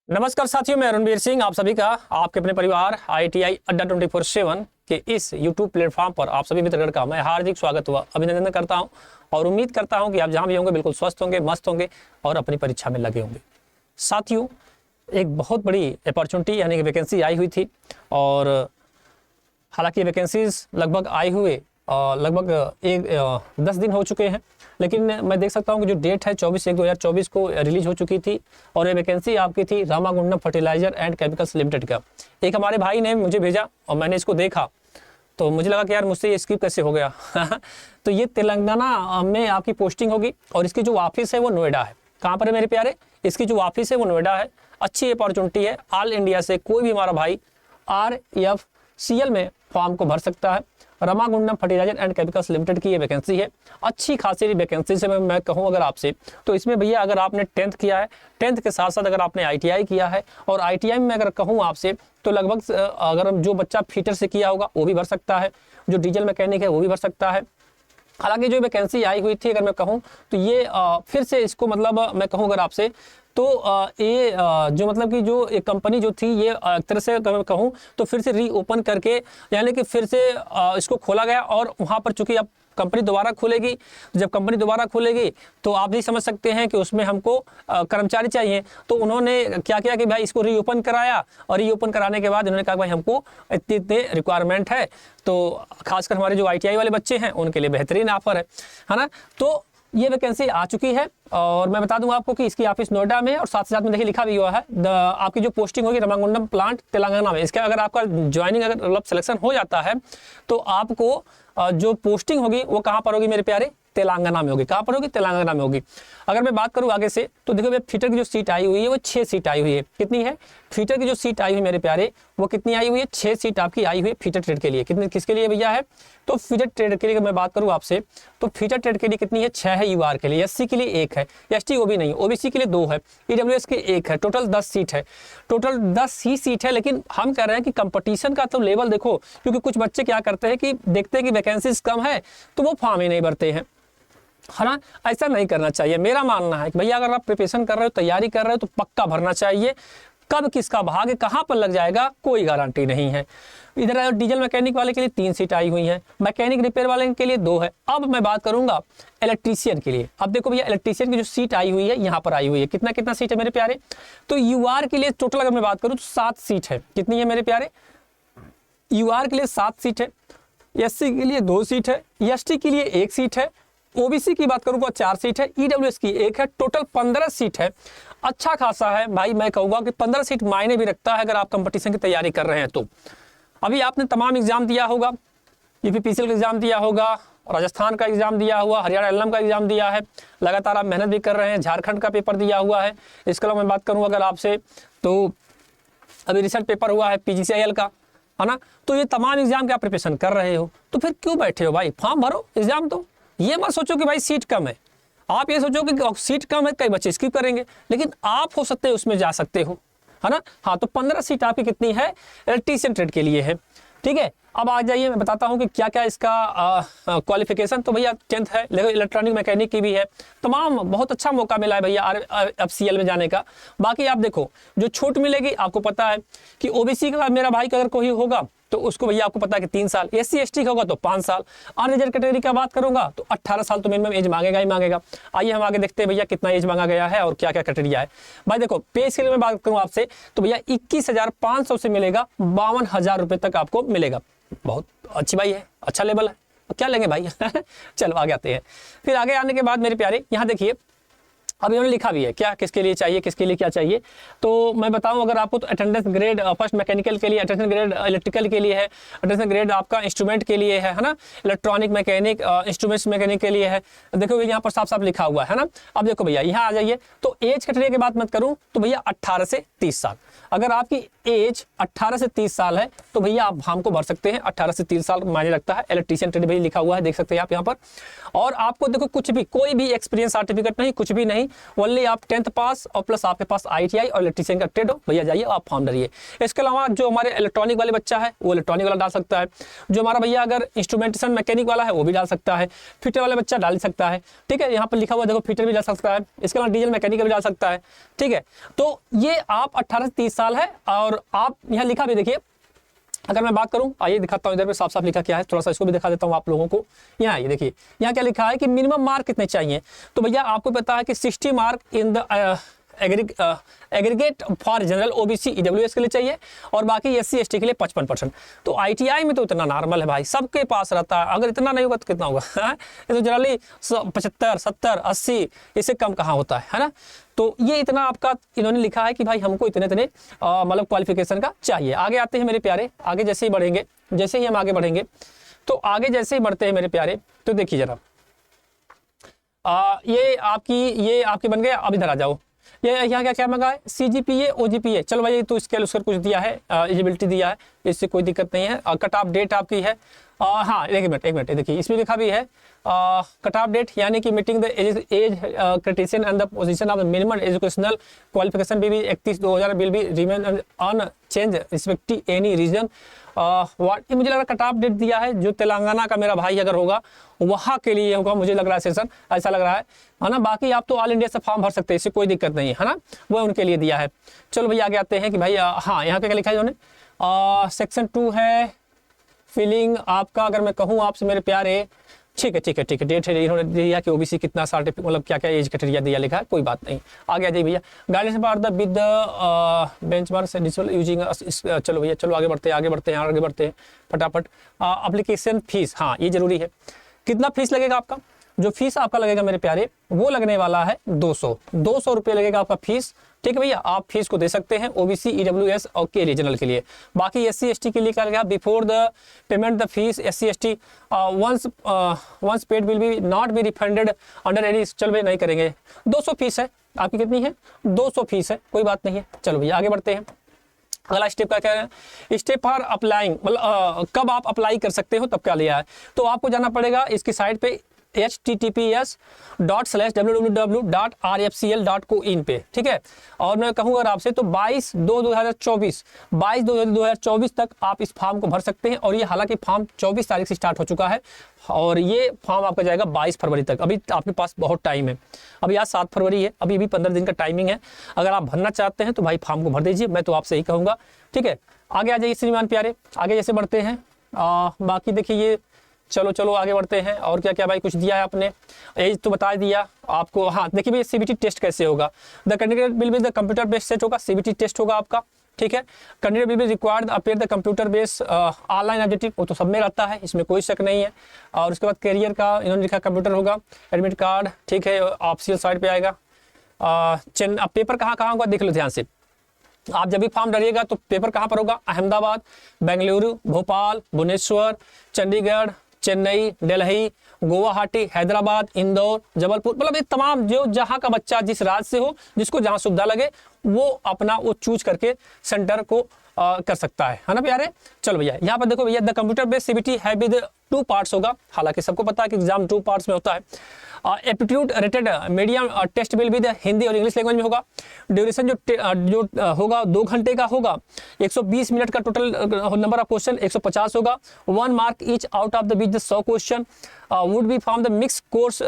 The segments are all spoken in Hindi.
नमस्कार साथियों, मैं रणवीर सिंह आप सभी का आपके अपने परिवार ITI अड्डा 24/7 के इस YouTube प्लेटफॉर्म पर आप सभी मित्रगण का मैं हार्दिक स्वागत व अभिनंदन करता हूं और उम्मीद करता हूं कि आप जहां भी होंगे बिल्कुल स्वस्थ होंगे, मस्त होंगे और अपनी परीक्षा में लगे होंगे। साथियों, एक बहुत बड़ी अपॉर्चुनिटी यानी कि वैकेंसी आई हुई थी और हालांकि वैकेंसीज लगभग आए हुए लगभग 10 दिन हो चुके हैं, लेकिन मैं देख सकता हूं कि जो डेट है 24/1/2024 को रिलीज हो चुकी थी और ये वैकेंसी आपकी थी Ramagundam fertilizer and chemicals limited का। एक हमारे भाई ने मुझे भेजा और मैंने इसको देखा तो मुझे लगा कि यार मुझसे ये स्किप कैसे हो गया तो ये तेलंगाना में आपकी पोस्टिंग होगी और इसकी जो ऑफिस है वो नोएडा है। कहाँ पर है मेरे प्यारे? इसकी जो ऑफिस है वो नोएडा है। अच्छी अपॉर्चुनिटी है। ऑल इंडिया से कोई भी हमारा भाई RFCL में फॉर्म को भर सकता है। Ramagundam fertilizer and chemicals limited की ये वैकेंसी है। अच्छी खासी वैकेंसी से मैं कहूँ अगर आपसे तो इसमें भैया अगर आपने 10th किया है, 10th के साथ साथ अगर आपने ITI किया है और ITI में अगर कहूँ आपसे तो लगभग अगर जो बच्चा फीटर से किया होगा वो भी भर सकता है, जो डीजल मैकेनिक है वो भी भर सकता है। हालांकि जो वैकेंसी आई हुई थी अगर मैं कहूँ तो ये फिर से इसको मतलब मैं कहूँ अगर आपसे तो ये जो मतलब कि जो एक कंपनी जो थी ये एक तरह से अगर मैं कहूँ तो फिर से रीओपन करके यानी कि फिर से इसको खोला गया और वहाँ पर चूंकि अब कंपनी दोबारा खुलेगी, जब कंपनी दोबारा खुलेगी तो आप भी समझ सकते हैं कि उसमें हमको कर्मचारी चाहिए। तो उन्होंने क्या किया कि भाई इसको रीओपन कराया और रीओपन कराने के बाद उन्होंने कहा भाई हमको इतने रिक्वायरमेंट है, तो खासकर हमारे जो ITI वाले बच्चे हैं उनके लिए बेहतरीन ऑफर है ना। तो ये वैकेंसी आ चुकी है और मैं बता दूंगा आपको कि इसकी ऑफिस नोएडा में और साथ में देखिए लिखा भी हुआ है आपकी जो पोस्टिंग होगी रामागुंडम प्लांट तेलंगाना में। इसका अगर आपका ज्वाइनिंग अगर मतलब सिलेक्शन हो जाता है तो आपको जो पोस्टिंग होगी वो कहाँ पर होगी मेरे प्यारे? तेलंगाना में होगी। कहाँ पर होगी? तेलंगाना में होगी। अगर मैं बात करूँ आगे से तो देखो भैया फीटर की जो सीट आई हुई है वो 6 सीट आई हुई है। कितनी है? फीटर की जो सीट आई हुई मेरे प्यारे वो कितनी आई हुई है? 6 सीट आपकी आई हुई है फीटर ट्रेड के लिए। कितने किसके लिए भैया है? तो फीटर ट्रेड के लिए मैं बात करूँ आपसे तो फीटर ट्रेड के लिए कितनी है? 6 है। UR के लिए, SC के लिए 1 है, ST OB नहीं, OBC के लिए 2 है, EWS के 1 है। टोटल 10 सीट है। टोटल 10 ही सीट है। लेकिन हम कह रहे हैं कि कंपटीशन का तो लेवल देखो, क्योंकि कुछ बच्चे क्या करते हैं कि देखते हैं कि वैकेंसीज कम है तो वो फॉर्म ही नहीं भरते हैं, है ना। ऐसा नहीं करना चाहिए। मेरा मानना है कि भैया अगर आप प्रिपरेशन कर रहे हो, तैयारी कर रहे हो तो पक्का भरना चाहिए। कब किसका भाग्य कहाँ पर लग जाएगा कोई गारंटी नहीं है। इधर डीजल मैकेनिक वाले के लिए 3 सीट आई हुई हैं, मैकेनिक रिपेयर वाले के लिए 2 है। अब मैं बात करूंगा इलेक्ट्रीशियन के लिए। अब देखो भैया इलेक्ट्रीशियन की जो सीट आई हुई है यहाँ पर आई हुई है। कितना कितना सीट है मेरे प्यारे? तो UR के लिए टोटल अगर मैं बात करूँ तो 7 सीट है। कितनी है मेरे प्यारे? UR के लिए 7 सीट है, SC के लिए 2 सीट है, ST के लिए 1 सीट है, OBC की बात करूंगा 4 सीट है, EWS की 1 है। टोटल 15 सीट है। अच्छा खासा है भाई। मैं कहूँगा कि 15 सीट मायने भी रखता है अगर आप कंपटीशन की तैयारी कर रहे हैं तो। अभी आपने तमाम एग्जाम दिया होगा, UPPCL का एग्जाम दिया होगा, राजस्थान का एग्जाम दिया हुआ, हरियाणा LM का एग्जाम दिया है, लगातार आप मेहनत भी कर रहे हैं, झारखंड का पेपर दिया हुआ है। इसके अलावा मैं बात करूँ अगर आपसे तो अभी रिसर्च पेपर हुआ है PGCIL का, है ना। तो ये तमाम एग्जाम के आप प्रिपरेशन कर रहे हो तो फिर क्यों बैठे हो भाई? फॉर्म भरो, एग्जाम दो। ये मत सोचो कि भाई सीट कम है, आप ये सोचो कि सीट कम है कई बच्चे स्किप करेंगे, लेकिन आप हो सकते हैं उसमें जा सकते हो, है ना। हाँ, तो 15 सीट आपकी कितनी है? इलेक्ट्रीशियन ट्रेड के लिए है। ठीक है, अब आ जाइए मैं बताता हूँ कि क्या क्या इसका क्वालिफिकेशन। तो भैया 10th है, लेकिन इलेक्ट्रॉनिक मैकेनिक की भी है। तमाम बहुत अच्छा मौका मिला है भैया RFCL में जाने का। बाकी आप देखो जो छूट मिलेगी आपको पता है कि OBC का मेरा भाई का अगर कोई होगा तो उसको भैया आपको पता है कि 3 साल, SC ST का होगा तो 5 साल, अनरिजर्व कैटेगरी का बात करूंगा तो 18 साल तो मिनिमम एज मांगेगा ही मांगेगा। आइए हम आगे देखते हैं भैया कितना एज मांगा गया है और क्या क्या क्राइटेरिया है। भाई देखो पे स्केल में बात करूं आपसे तो भैया 21,500 से मिलेगा 52,000 रुपए तक आपको मिलेगा। बहुत अच्छी भाई है, अच्छा लेवल है। क्या लेंगे भाई चलो आगे आते हैं। फिर आगे आने के बाद मेरे प्यारे यहाँ देखिए अब इन्होंने लिखा भी है क्या किसके लिए चाहिए, किसके लिए क्या चाहिए। तो मैं बताऊं अगर आपको तो अटेंडेंस ग्रेड फर्स्ट मैकेनिकल के लिए, अटेंडेंस ग्रेड इलेक्ट्रिकल के लिए है, अटेंडेंस ग्रेड आपका इंस्ट्रूमेंट के लिए है ना, इलेक्ट्रॉनिक मैकेनिक इंस्ट्रूमेंट्स मैकेनिक के लिए है। देखो यहाँ पर साफ साफ लिखा हुआ है ना। अब देखो भैया यहाँ आ जाइए तो एज कैटेगरी की बात मत करूँ तो भैया 18 से 30 साल। अगर आपकी एज 18 से 30 साल है तो भैया आप फॉर्म को भर सकते हैं। 18 से 30 साल मायने रखता है। इलेक्ट्रीशियन ट्रेड भी लिखा हुआ है, देख सकते हैं आप यहाँ पर। और आपको देखो कुछ भी कोई भी एक्सपीरियंस सर्टिफिकेट नहीं, कुछ भी नहीं, नहीं, ओनली आप 10th पास और प्लस आपके पास ITI और इलेक्ट्रीशियन का ट्रेड हो, भैया जाइए आप फॉर्म भरिए। इसके अलावा जो हमारे इलेक्ट्रॉनिक वाले बच्चा है वो इलेक्ट्रॉनिक वाला डाल सकता है, जो हमारा भैया अगर इंस्ट्रूमेंटेशन मैकेनिक वाला है वो भी डाल सकता है, फिटर वाले बच्चा डाल सकता है, ठीक है। यहाँ पर लिखा हुआ देखो फिटर भी डाल सकता है, इसके अलावा डीजल मैकेनिक भी डाल सकता है, ठीक है। तो ये आप 18 से 30 साल है और आप यहाँ लिखा भी देखिए, अगर मैं बात करूं, आइए दिखाता हूं इधर पे साफ साफ लिखा क्या है, थोड़ा सा इसको भी दिखा देता हूं आप लोगों को। यहाँ ये देखिए, यहाँ क्या लिखा है कि मिनिमम मार्क कितने चाहिए, तो भैया आपको पता है कि 60 mark in the aggregate for general OBC EWS के लिए चाहिए और बाकी SC ST के लिए 55%। तो ITI में तो इतना नॉर्मल है भाई, सबके पास रहता है, अगर इतना नहीं होगा तो कितना होगा, ये तो जनरली 75 70 80 इससे कम कहाँ होता है ना। तो ये इतना आपका इन्होंने लिखा है कि भाई हमको इतने इतने मतलब क्वालिफिकेशन का चाहिए। आगे आते हैं मेरे प्यारे, आगे जैसे ही बढ़ेंगे, जैसे ही हम आगे बढ़ेंगे तो आगे जैसे ही बढ़ते हैं मेरे प्यारे, तो देखिए जरा ये आपकी बन गया। अब इधर आ जाओ, ये यहाँ क्या क्या मंगा है, CGPA OGPA, चलो भाई तो स्केल उसका कुछ दिया है, एलिजिबिलिटी दिया है, इससे कोई दिक्कत नहीं है। कट ऑफ डेट आपकी है, हाँ एक मिनट देखिए इसमें लिखा भी है कट ऑफ डेट, यानी कि meeting the age criterion and the position of the minimum educational qualification भी 31/2000 will be remain unchanged respective any reason what. मुझे लग रहा है कट ऑफ डेट दिया है, जो तेलंगाना का मेरा भाई अगर होगा वहाँ के लिए होगा, मुझे लग रहा है सेशन ऐसा लग रहा है ना। बाकी आप तो ऑल इंडिया से फॉर्म भर सकते हैं, इससे कोई दिक्कत नहीं है ना, वो उनके लिए दिया है। चलो भैया आगे आते हैं कि भाई हाँ यहाँ क्या लिखा है इन्होंने, सेक्शन 2 है फिलिंग आपका, अगर मैं कहूँ आपसे मेरे प्यारे, ठीक है डेट है, इन्होंने दिया कि OBC कितना सर्टिफिकेट मतलब क्या क्या एज क्राइटेरिया दिया लिखा है, कोई बात नहीं। आगे आ जाइए भैया, guidance for the with benchmark digital using. चलो भैया चलो आगे बढ़ते हैं फटाफट। एप्लीकेशन फीस, हाँ ये जरूरी है, कितना फीस लगेगा आपका, जो फीस आपका लगेगा मेरे प्यारे वो लगने वाला है 200 रुपये लगेगा आपका फीस, ठीक है भैया। आप फीस को दे सकते हैं OBC EWS और के रीजनल के लिए। बाकी SC ST के लिए क्या लगेगा, before the payment the fees SC ST once paid will be not be refunded under any. चल भाई नहीं करेंगे, 200 फीस है आपकी, कितनी है 200 फीस है, कोई बात नहीं है। चलो भैया आगे बढ़ते हैं। अगला स्टेप का क्या है, स्टेप फॉर अप्लाइंग, मतलब कब आप अप्लाई कर सकते हो तब क्या लिया है, तो आपको जाना पड़ेगा इसकी साइट पे https://www.rfcl.co.in पे, ठीक है। और मैं कहूँ अगर आपसे तो 22/2/2024 तक आप इस फॉर्म को भर सकते हैं। और ये हालांकि फॉर्म 24 तारीख से स्टार्ट हो चुका है और ये फॉर्म आपका जाएगा 22 फरवरी तक। अभी आपके पास बहुत टाइम है, अभी आज 7 फरवरी है, अभी भी 15 दिन का टाइमिंग है। अगर आप भरना चाहते हैं तो भाई फॉर्म को भर दीजिए, मैं तो आपसे ही कहूँगा, ठीक है। आगे आ जाइए श्रीमान प्यारे, आगे जैसे बढ़ते हैं बाकी देखिए ये चलो आगे बढ़ते हैं। और क्या क्या भाई कुछ दिया है आपने, एज तो बता दिया आपको। हाँ देखिए भाई CBT टेस्ट कैसे होगा, the candidate will be the computer based set होगा, CBT टेस्ट होगा आपका, ठीक है। Candidate will be required appear the computer based online objective, वो तो सब में रहता है, इसमें कोई शक नहीं है। और उसके बाद करियर का इन्होंने लिखा कंप्यूटर होगा, एडमिट कार्ड, ठीक है, ऑफिशियल साइट पे आएगा। अब पेपर कहाँ होगा देख लो ध्यान से, आप जब भी फॉर्म डालिएगा तो पेपर कहाँ पर होगा, अहमदाबाद, बेंगलुरु, भोपाल, भुवनेश्वर, चंडीगढ़, चेन्नई, दिल्ली, गुवाहाटी, हैदराबाद, इंदौर, जबलपुर, मतलब ये तमाम जो जहाँ का बच्चा जिस राज्य से हो, जिसको जहाँ सुविधा लगे वो अपना वो चूज करके सेंटर को कर सकता है ना प्यारे। चलो भैया यहाँ पर देखो भैया, द कंप्यूटर बेस्ड CBT है विद 2 पार्ट्स होगा, हालांकि सबको पता है कि एग्जाम 2 पार्ट्स में होता है। Aptitude rated medium test will be the Hindi और इंग्लिश लैंग्वेज में होगा। ड्यूरेशन जो होगा 2 घंटे का होगा, 120 मिनट का टोटल नंबर ऑफ क्वेश्चन 150 होगा, 1 mark each out of the beach 100 question would be from the mixed course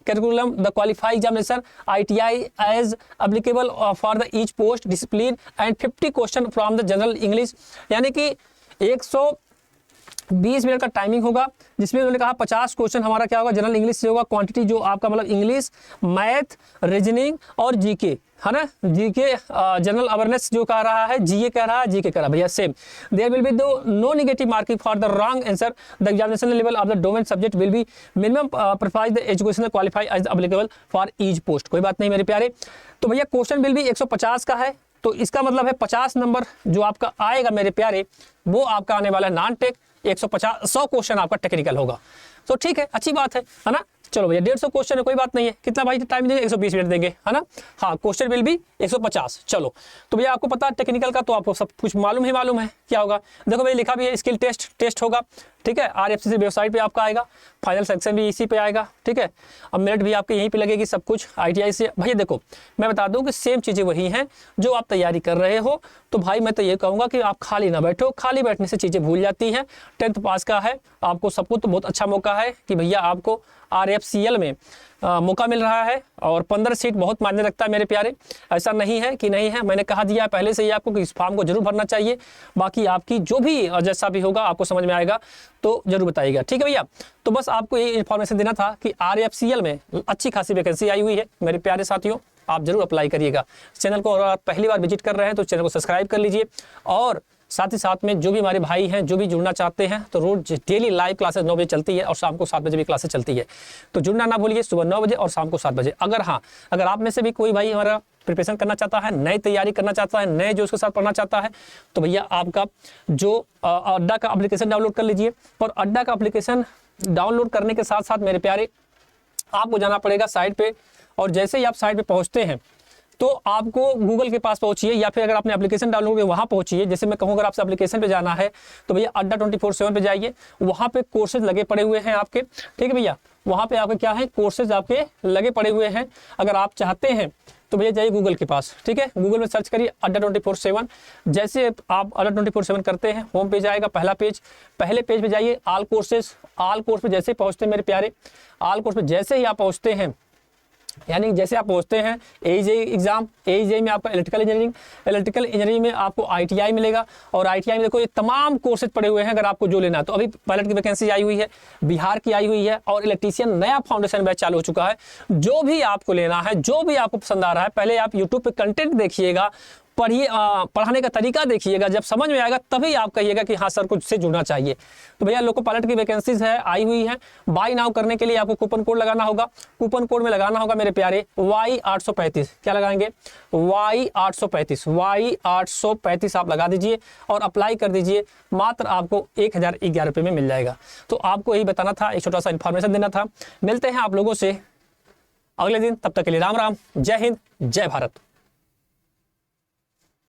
curriculum. The qualified examination ITI as applicable for the each post discipline and 50 question from the general English, यानी कि 120 मिनट का टाइमिंग होगा, जिसमें उन्होंने कहा 50 क्वेश्चन हमारा क्या होगा, जनरल इंग्लिश से होगा। क्वांटिटी जो आपका मतलब इंग्लिश, मैथ, रीजनिंग और जीके है ना, जीके जनरल अवेयरनेस जो कह रहा है, जीए कह रहा है, जीके कह रहा है भैया same. There will be no negative marking for the wrong answer, the examination level of the domain subject will be minimum profile the educational qualify as applicable for each post, कोई बात नहीं मेरे प्यारे। तो भैया क्वेश्चन विल भी 150 का है, तो इसका मतलब है 50 नंबर जो आपका आएगा मेरे प्यारे वो आपका आने वाला है नॉन टेक, 100 क्वेश्चन आपका टेक्निकल होगा। तो ठीक है, अच्छी बात है ना। चलो भैया 150 क्वेश्चन है, कोई बात नहीं है, कितना भाई टाइम देंगे, 120 मिनट देंगे है ना। हाँ क्वेश्चन विल भी 150। चलो तो भैया आपको पता है टेक्निकल का, तो आपको सब कुछ मालूम है क्या होगा। देखो भाई लिखा भी है स्किल टेस्ट होगा, ठीक है। RFCC वेबसाइट पे आपका आएगा, फाइनल सेक्शन भी इसी पे आएगा, ठीक है। अब मेरिट भी आपके यहीं पे लगेगी सब कुछ ITI से। भैया देखो मैं बता दूं कि सेम चीज़ें वही हैं जो आप तैयारी कर रहे हो, तो भाई मैं तो ये कहूँगा कि आप खाली ना बैठो, खाली बैठने से चीज़ें भूल जाती हैं। 10th पास का है आपको सबको तो बहुत अच्छा मौका है कि भैया आपको RFCL में मौका मिल रहा है और 15 सीट बहुत मायने रखता है मेरे प्यारे। ऐसा नहीं है कि नहीं है, मैंने कहा दिया पहले से ही आपको कि इस फॉर्म को जरूर भरना चाहिए। बाकी आपकी जो भी जैसा भी होगा आपको समझ में आएगा तो जरूर बताइएगा, ठीक है भैया। तो बस आपको ये इन्फॉर्मेशन देना था कि RFCL में अच्छी खासी वैकेंसी आई हुई है मेरे प्यारे साथियों, आप जरूर अप्लाई करिएगा। चैनल को अगर आप पहली बार विजिट कर रहे हैं तो चैनल को सब्सक्राइब कर लीजिए, और साथ ही साथ में जो भी हमारे भाई हैं जो भी जुड़ना चाहते हैं तो रोज डेली लाइव क्लासेस 9 बजे चलती है और शाम को 7 बजे भी क्लासेस चलती है, तो जुड़ना ना भूलिए, सुबह 9 बजे और शाम को 7 बजे। अगर आप में से भी कोई भाई हमारा प्रिपरेशन करना चाहता है, नई तैयारी करना चाहता है, नए जो उसके साथ पढ़ना चाहता है, तो भैया आपका जो अड्डा का एप्लीकेशन डाउनलोड कर लीजिए। और अड्डा का एप्लीकेशन डाउनलोड करने के साथ साथ मेरे प्यारे आपको जाना पड़ेगा साइट पे, और जैसे ही आप साइट पे पहुंचते हैं तो आपको गूगल के पास पहुंचिए, या फिर अगर आपने एप्लीकेशन डाउनलोड किया वहाँ पहुंचिए। जैसे मैं कहूँ अगर आपसे एप्लीकेशन पे जाना है तो भैया अड्डा 24/7 पे जाइए, वहाँ पे कोर्सेज लगे पड़े हुए हैं आपके, ठीक है भैया। वहाँ पे आपके क्या है, कोर्सेज आपके लगे पड़े हुए हैं। अगर आप चाहते हैं तो भैया जाइए गूगल के पास, ठीक है। गूगल में सर्च करिए अड्डा 24/7। जैसे आप अड्डा 24/7 करते हैं, होम पेज आएगा, पहला पेज, पहले पेज पे जाइए, ऑल कोर्सेज। ऑल कोर्स पे जैसे पहुँचते हैं मेरे प्यारे, ऑल कोर्स पे जैसे ही आप पहुँचते हैं, यानी जैसे आप पहुंचते हैं AEJ एग्जाम, AEJ में आपका इलेक्ट्रिकल इंजीनियरिंग में आपको ITI मिलेगा, और ITI में देखो ये तमाम कोर्सेज पड़े हुए हैं अगर आपको जो लेना है। तो अभी पायलट की वैकेंसी आई हुई है, बिहार की आई हुई है, और इलेक्ट्रीशियन नया फाउंडेशन बैच चालू हो चुका है। जो भी आपको लेना है, जो भी आपको पसंद आ रहा है, पहले आप यूट्यूब पे कंटेंट देखिएगा, पढ़िए, पढ़ाने का तरीका देखिएगा, जब समझ में आएगा तभी आप कहिएगा कि हाँ सर कुछ से जुड़ना चाहिए। तो भैया लोको पायलट की वैकेंसीज है, आई हुई है। बाई नाउ करने के लिए आपको कूपन कोड लगाना होगा, कूपन कोड में लगाना होगा मेरे प्यारे Y835। क्या लगाएंगे, Y835 आप लगा दीजिए और अप्लाई कर दीजिए, मात्र आपको 1011 रुपये में मिल जाएगा। तो आपको यही बताना था, एक छोटा सा इन्फॉर्मेशन देना था। मिलते हैं आप लोगों से अगले दिन, तब तक के लिए राम राम, जय हिंद, जय भारत।